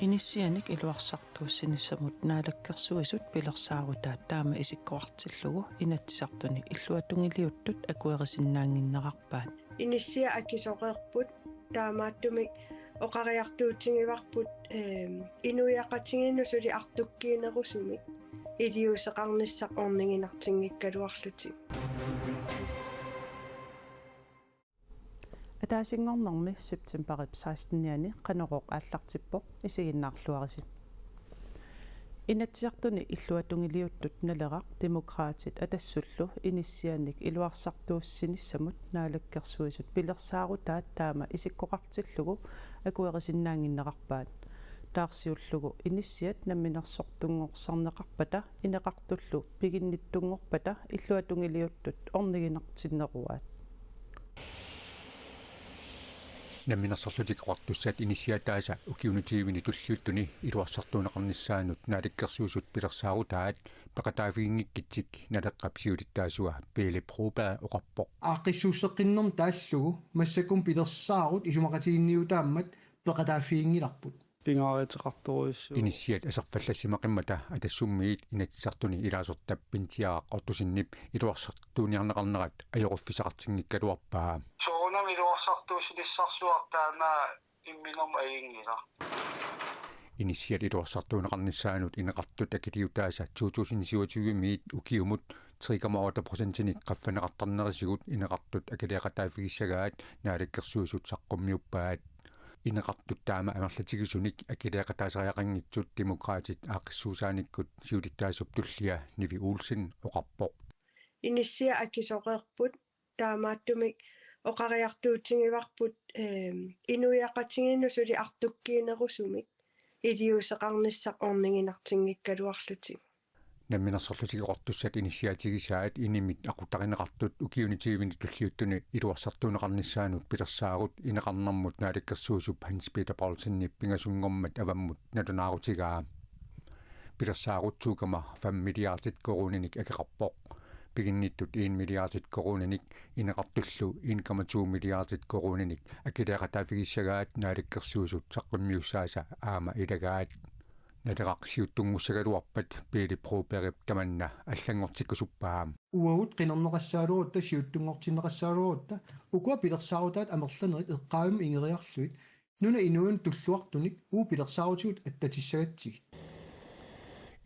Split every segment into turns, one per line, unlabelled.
Inissianik iluarsartuussinnissamut naalakkersuisut pilersaarutaa taama isikkoartillugu inatsisartuni illuatungiliuttut akuerisinnaanginnerarpaat
inissia akisoqerput taamaattumik oqariartuutingivarput inuyaqatinginnusuli artukkiinerusumik iliuseqarnissaq orninginartinngikkaluarlutik
атаасингорнэрми септемберип 16-ниани канероқ ааллартиппоқ исигиннаарлуариsit инатсиартуни иллуатунгилиуттут налерақ демократит атассуллу иниссианик илуарсартууссиниссамут наалаккерсуисут пилерсаарутаат таама исиккоқартиллугу акуерисиннаангиннеқарпаат таарсиуллугу иниссиат намминерсортунгорсарнеқарпата инеқартуллу пигинниттунгорпата иллуатунгилиуттут орнигинартиннеруаат
намминерсорлутик қартуссаат иниссиатааса укиунутиивини туллиуттуни илуарсартуунеқарнissaанут нааликкерсуусут пилерсаарутаат пеқатаафигингиккитсик налеққапсиулиттаасуа пееле пробаа оқарпоқ
ааққиссууссеққиннэрм тааллугу массакум пилерсаарут исумақатигинниутааммат пеқатаафигингиларпут
пингаариатеқарторуиссуу
иниссиат асерфаллассимақиммата атассуммиит инатсартуни илаасортап пинтиаақ ортусиннип илуарсартууниарнеқарнерат аёқуффисақартингиккалуарпаа
соонам илуарсартуусилиссарсуартаама имминерм аингила
иниссиат илуарсартуунеқарнissaанут инеқартут акилиутааса 2027 миит укиумут 3,8% қаффанеқартарнерисигут инеқартут акилиақатаафигиссагаат нааликкерсуусут саққуммиуппаат инеқартут таама амерлатигисуник акилиақатаасариақангитсут демократит аақиссуусааниккут сиулиттаасуп туллиа Nivi Olsen оқарпоқ
инисsia акисоқерпут таамааттумик оқариартуутингиварпут инуяқатингиннусули артуккиинерусумик илиусеқарниссақ орнигинартингиккалуарлутик
намминерсорлутиги қортуссат иниссиатигисаат инимит ақутаринеқартут укиунитиивини туллиуттуни илуарсартуунеқарнissaанут пилерсаарут инеқарнэрмут нааликкерсуусуп Hans Peter Paulsen пингасунгормат аваммут налунаарутигаа пилерсаарутсуугама 5 миллиардит коруниник акеқарпоқ пигинниттут 1 миллиардит коруниник инеқартуллу 1,2 миллиардит коруниник акилеақатаафигиссагаат нааликкерсуусут саққиммиуссааса аама илагаат налеқарсиуттунгуссагалуарпат пеели проберип таманна аллангортиккусуппаам
уагут қинернеқассаалуутта сиуттунгортиннеқассаалуутта укуа пилерсаарутаат амерланерит эққаавим ингериарлуит нуна инуун туллуартуник уу пилерсаарутигут аттатиссагатсигит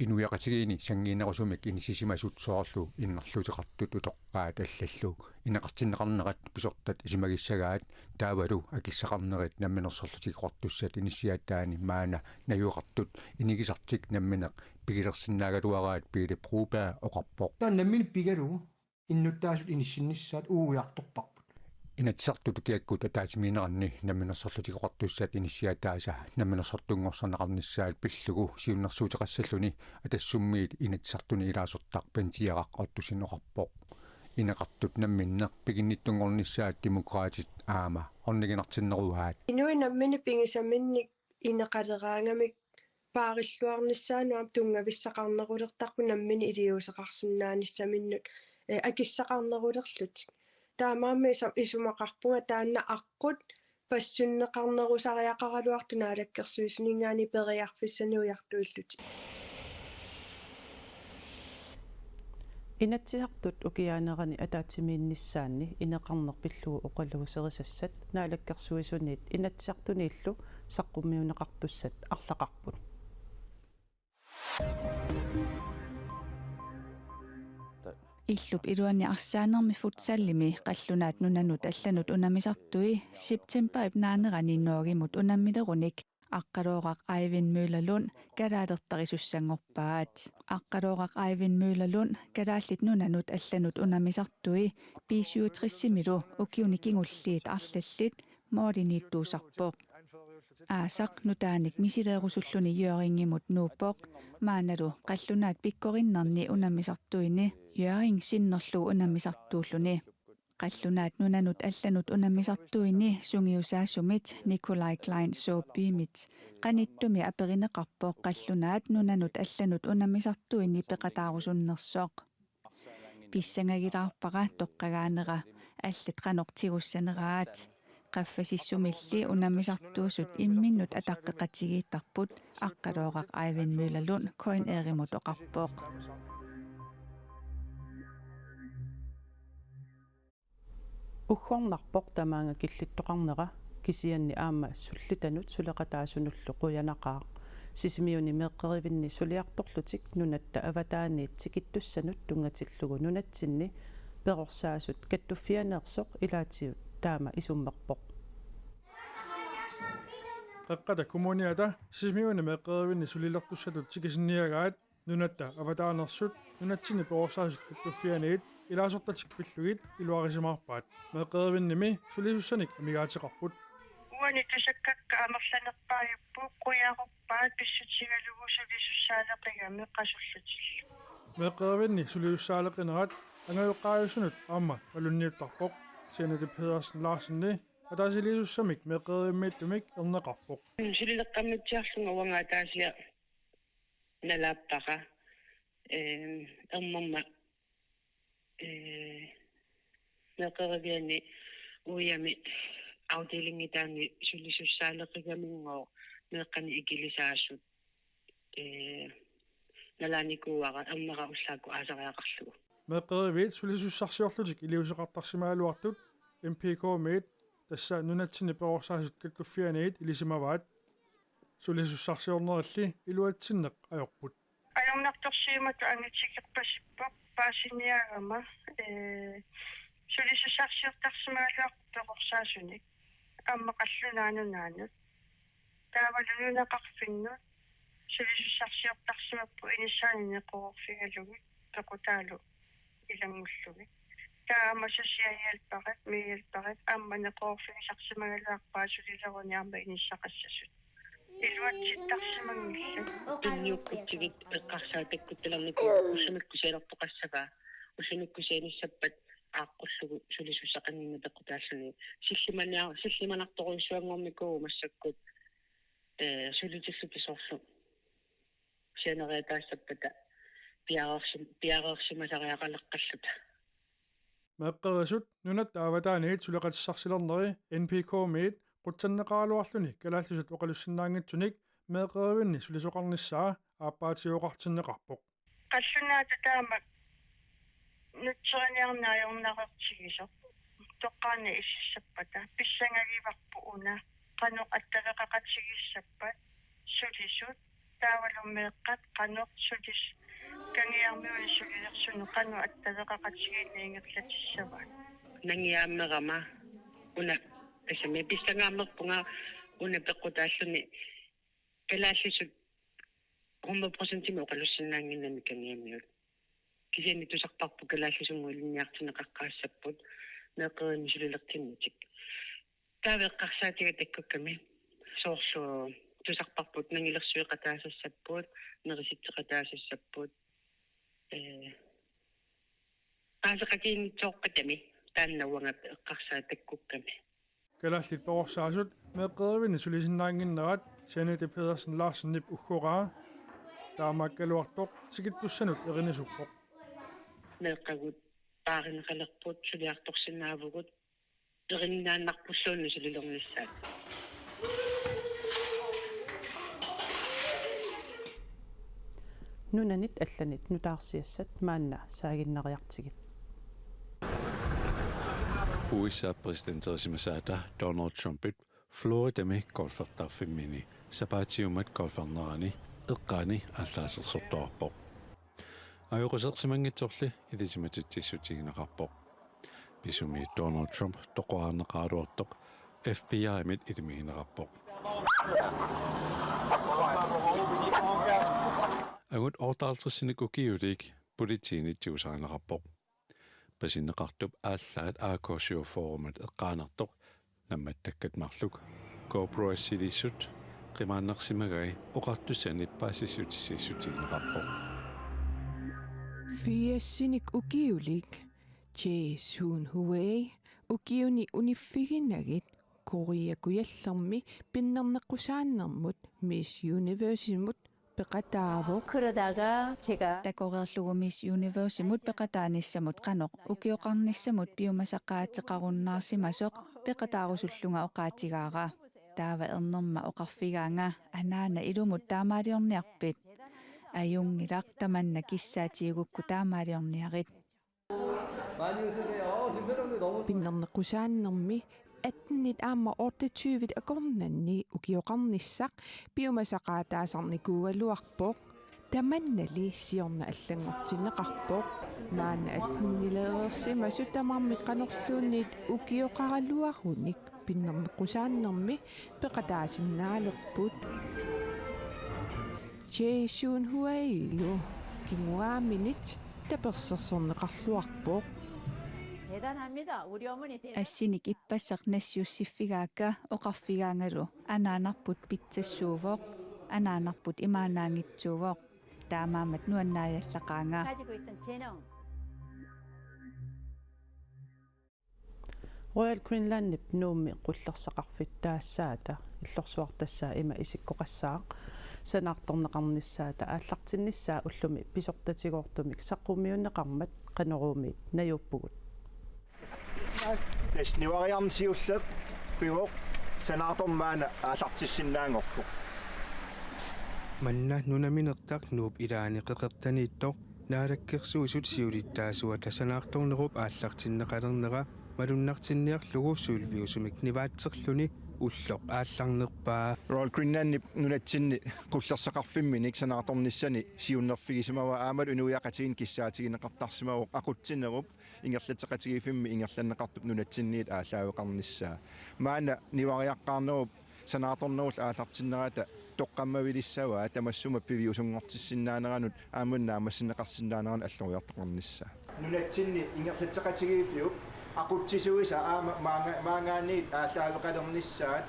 инуяқатигиини сангиинерусумик инисисимасут соорлу иннарлутеқартут утоққаат аллаллу инеқартиннеқарнерат писортат исимагиссагаат таавалу акиссақарнерит намминерсорлутик қортуссат инисиааттаани маана наюеқартут инигисартик намминеқ пигилерсиннаагалуараат пииле пробаа оқарпоқ
таа наммин пигалу иннуттаасут иниссиннissaат ууяарторпарпут
инатсартут киаккут атаатиминеранни намминерсорлутик қортуссат инисиааттааса намминерсортунгорсарнеқарнissaат пиллугу сиуннэрсуутеқассаллуни атассуммиит инатсартуни илаасортар пантиарақ ортусинеқарпоқ инеқартут намминнеқ пигинниттунгорнissaат демократит аама орнигинартиннеруаат
инуи наммини пингисаминник инеқалераангамик паариллуарнissaануам тунгависсақарнерулертарпу наммини илиусеқарсиннааниссаминнут акиссақарнерулерлутик таамаами исумақарпунга таанна аққут пассуннеқарнерусариақаралуарту наалаккерсуисунингаани периарфиссануиартуиллути
инатсиартут укиаанерани атаатимииннissaанни инеқарнерпиллугу оқалуусерисассат наалаккерсуисуниит инатсиартуниллу саққуммиунеқартуссат арлақарпут
иллуп илуани арсаанерми футсаллими қаллунаат нунанут алланут унамисартуи септембер наанерани ноогимут унаммилеруник аққалооқақ Айвин Мøllerlund галаалертарисуссангорпаат аққалооқақ Айвин Møllerlund галааллит нунанут алланут унамисартуи B67-милу укиуникингуллиит арлаллит моориннииттуусарпоқ аасақ нутааник мисилеерусуллуни юарингимут нууппоқ maaнаlu қаллунаат пиккориннерни унамисартуини юаринг синнерлуу унамисартууллуни қаллунаат нунанут алланут унамисартуини сунгиусаассумит Nikolai Klein сооппиимит qaниттуми аперинеқарпоқ қаллунаат нунанут алланут унамисартуини пеқатаарусуннерсоқ писсангагилаарпара тоққагаанера аллит qanortigussанераат qaffasissumilli unammisartuusut imminnut ataqqeqatigittarput aqqalooqaq Aiven Møller-Lund koin erimut oqarpoq
уггорнарпоқ тамаанга киллиттоқарнера кисианни аама суллитанут сулеқатаасунуллу қуянақаа сисимиуни меққеривинни сулиарторлутик нунатта аватааниит тикиттуссанут тунгатиллугу нунатсинни перорсаасут каттуффианеерсоқ илаатиут таама исуммерпоқ
qaqqata kommuniata sismiuni meqqerivini sulillertussatut tikisинниагаат нунатта аватааnersut нунатсини перорсаасут каттуффианиит илаасортатик пиллугит илуарисимаарпаат меqqerivinnimi сулисуссаник амигаатеқарпут
уани тусаккакка амерланерпааюппу қуяақорпаат писсутигалугу сулисуссаалеқигами қасуллутилл
меqqerivinni сулиуссаалеқинерат ангаюққааюсунут аама алунниуттарпоқ сенати педерсен ларсенни атаасилисуссамик меqqerimmiittумик ернеқарпоқ
сулилеққаммитсиарлунга уангаатаасиа налааппаqa ермамма меqqerivиани уями авделингитаани сулисуссаалеқигамингоо меққани икилисаассут налааникууара аммара уллаакку аасариақарлугу
меqqerivит сулисуссарсиорлутик илиусеқартарсимаалуартут MPK мит тасса нунатсини перорсаасут каттуффианиит илисимаваат сулисуссарсиорнерилли илуатсиннеқ аёрпут
алернарторсиимату ангитсикерпассиппоқ паасиниагама сулисуссарсиортарсимаалуарпу перорсаасуник амма қаллунаанунаанут таавалунунеқарфиннут сулисуссарсиортарсимаппу иниссаанини қорфигалуги пеқутаалу илангуллуги таама сосиаиалпарат миалпарат аммане қорфигисарсимагалуарпаа сулилеруниарма иниссақассасут илуатситтарсимангилла тинниуккутсигит эққарсаатаккутталарнику усамиккусиалертоқассага усамиккусианиссаппат ааққуллугу сулисуссақаннина пеқутааллуни силлиманарторуйссуангормикуу массаккут сулитиллутисорлу сианериатаассаппата пиарерсимасариақалеққаллута
меqqerisut нунат аватааниит сулеқатиссарсилернери NPK мит qutsanneqaaluarluni kalaallusut oqalussinaangitsunik meqqerivинни сулисоқарниссаа ааппаатиоқартиннеқарпоқ
қаллунаата таама нутсериниарнаajornaqertigisо тоққаани иссаппата писсангагиварпу уна қано аттавеқақатсигиссаппат сулисут таавалуммеэққат қано сулис кангиармиуни сулилерсуну қано аттавеқақатсигииллиингерлатиссаваа нангиааммерама уна эсэми писсангаамерпунга уна пеққутааллуни калааллисут 100% оқалуссинаангиннами кангиамиут кисиани тусарпарпу калааллисунгуилинниартинеқаққаассаппут меққерини сулилертиннутик таавеққарсаатига таккукками соорлу тусарпарпут нангилерсуиқатаасассаппут нериситтеқатаасассаппут аасеқакиинитсооққатами тааннауанга эққарсаатаккукками
калааллит перорсаасут меqqerivинни сулисиннаангиннерат сианити педерсен ларсеннип уггораа таамааккалуартоқ тикиттуссанут эринисуппоқ
меққагут пааринеқалерпут сулиарторсинаавгут эриннааннарпуллуунни сулилерниссаат
нунанит алланит нутаарсиассат маанна саагиннериартигит
USA præsidenttersimасаата Donald Trumpit Florida-ми golfertarfimmini sapatiumat golfernerani eqqaani аллаасерсорторпоқ аюқусерсимангитсорли илисиматитсиссутигинеқарпоқ писуми Donald Trump тоқуарнеқаалуартоқ FBI-мит илимигинеқарпоқ агут ортаалтерсиник укиулик политиинитсиусаарнеқарпоқ пасиннеқартуп ааллаат аакоосиуфорумат эққаанертоқ намматтаккат марлук коопроассилиссут қимааннерсимагай оқартуссаниппаассиссутиссиссутигинеқарпоқ
фиассиник укиулик че сун хуэй укиуни униффигинагит кориакуяллерми пиннернеққусааннэрмут Miss Universe-мут peqataavuk
그러다가 제가
Takoreerlugu Miss Universe-imut peqataanissamut qanoq ukioqarnissamut piumasaqaatiqarunnaarsimasuq peqataarusullunga oqaatigaara taava ernerma oqarfigaanga anaana ilumut taamaaliorniarpit ajungilaq tamanna kissaatiigukku taamaaliorniarit
pinnernequsaannermi atnit aamma 28 akornanni ukioqarnissaq piumasaqaataasarnikuugaluarpoq tamannali siorna allangortineqarpoq maana atnileersimasu tamarmi qanorluunniit ukioqaraluarunik pinnernequsaannermi peqataasinnaaleqput Jason huailu kinguaaminit tapersersorneqarluarpoq
대단합니다. 우리 어머니
Assinik ippassaq nassiussifigaakka oqarfigaangalu anaanarput pitsassuuvoq anaanarput imaanaangitsuuvoq taamaamat nuannaajallaqaanga
가지고 있던 재능
Royal Greenlandip nuummi qullersaqarfittaasaata illorsuartassaa ima isikkoqassaaq sanaartorneqarnissaata aallartinnissaa ullumi pisortatigoortumik saqqumiunneqarmat qaneruumit najuuppugut
Niwariarnsiullat pivoq sanaatormaana aallartissinnaangorpuq
manna nunaminertaq nuup ilaaneqeqertaniittoq naalakkersuusut siulittaasua tasanaartornerup aallartinneqalernera malunnartinniarlugu suulviusumik nivaatserluni ulloq aallarnerpaa
Royal Greenlandip nunatsinni qullersaqarfimminik sanaatornissani siunnerfigismawa aamalu inuiaqatigin kissaatigineqartarsimavuq aqutsinerup ingerlateqatigifimmi ingerlanneqartup nunatsinniit aalaaveqarnissaa maana nivariaqqaarnerup sanaatornerul aallartinnerata toqqammavilissavaa tamassuma piviusungortissinnaanеранут aamunnaamassineqarsinnaaneran alloriartoqarnissaa nunatsinni ingerlateqatigifiup aqutsisuisa aama maangaaniit aalaaveqalernissaat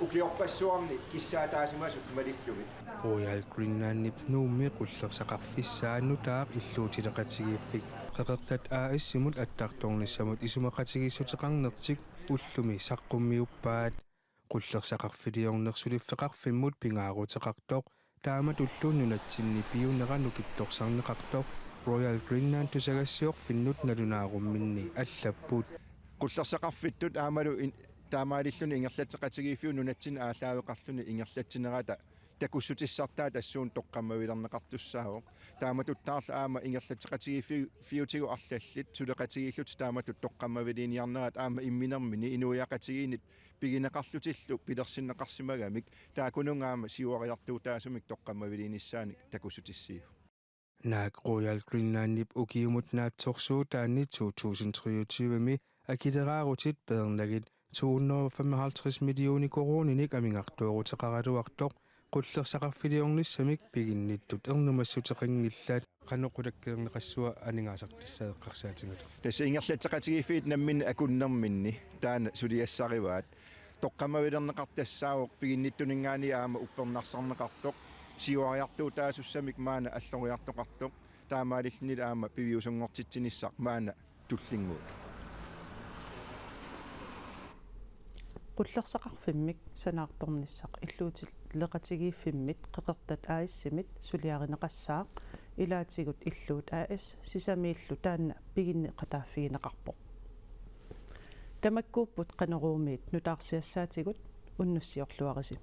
ukiorpassuarni kissaataasimasut malillugit
Royal Greenlandip nuummi qullersaqarfissaanutaaq illuutileqatigiiffik qeqertat aaissimut attartornissamut isumeqatigissuteqarnertik ullumi saqqummiuppaat qullersaqarfiliornersuliffeqarfimmut pingaaruteqartoq taamat ulluunnunatsinni piuneranukittorsarneqartoq Royal Greenland tusagassiorfinnut nalunaarumminni allapput
qullersaqarfittut aamalu taamaalilluni ingerlateqatigiiffiu nunatsin aalaaveqarluni ingerlatsinerata takussutissartaa tassuun toqqammavilerneqartussaaoq taamatuttaarla aama ingerlateqatigiiffiutigu arlallit suleqatigillut taamatut toqqammaviliiniarnerat aama imminermini inuiaqatigiinit pigineqarlutillu pilersinneqarsimagamik taakunungaama siuariartuutaasumik toqqammaviliinissaani takussutissiu
naak Royal Greenlandip ukiumut naatsorsuutaanni 2023mi akilerarutit bedernagit 255 millioni koroninik amingartuoruteqaraluartoq qullersaqarfiliornissamik piginnittut ernumassuteqinngillat qanoqulakkeerneqassua aningaasartissaeqqarsaatigut
tassa ingerlateqatigiiffiit nammin akunnerminni taana suliassarivaat toqqammavilerneqartassaaoq piginnittuningaani aama uppernarсарнеqartoq siuariartuutaasussamik maana alloriartoqartoq taamaalillnil aama piviusungortitsinissaq maana tullinguut
qullersaqarfimmik sanaartornissaq illuutileqatigiiffimmit qeqertat aaissimit suliarineqassaaq ilaatigut illuut aas sisamiillu taanna piginneqataaffigineqarpoq tamakkuupput qaneruumiit nutaarsiassaatigut unnussiorluarisim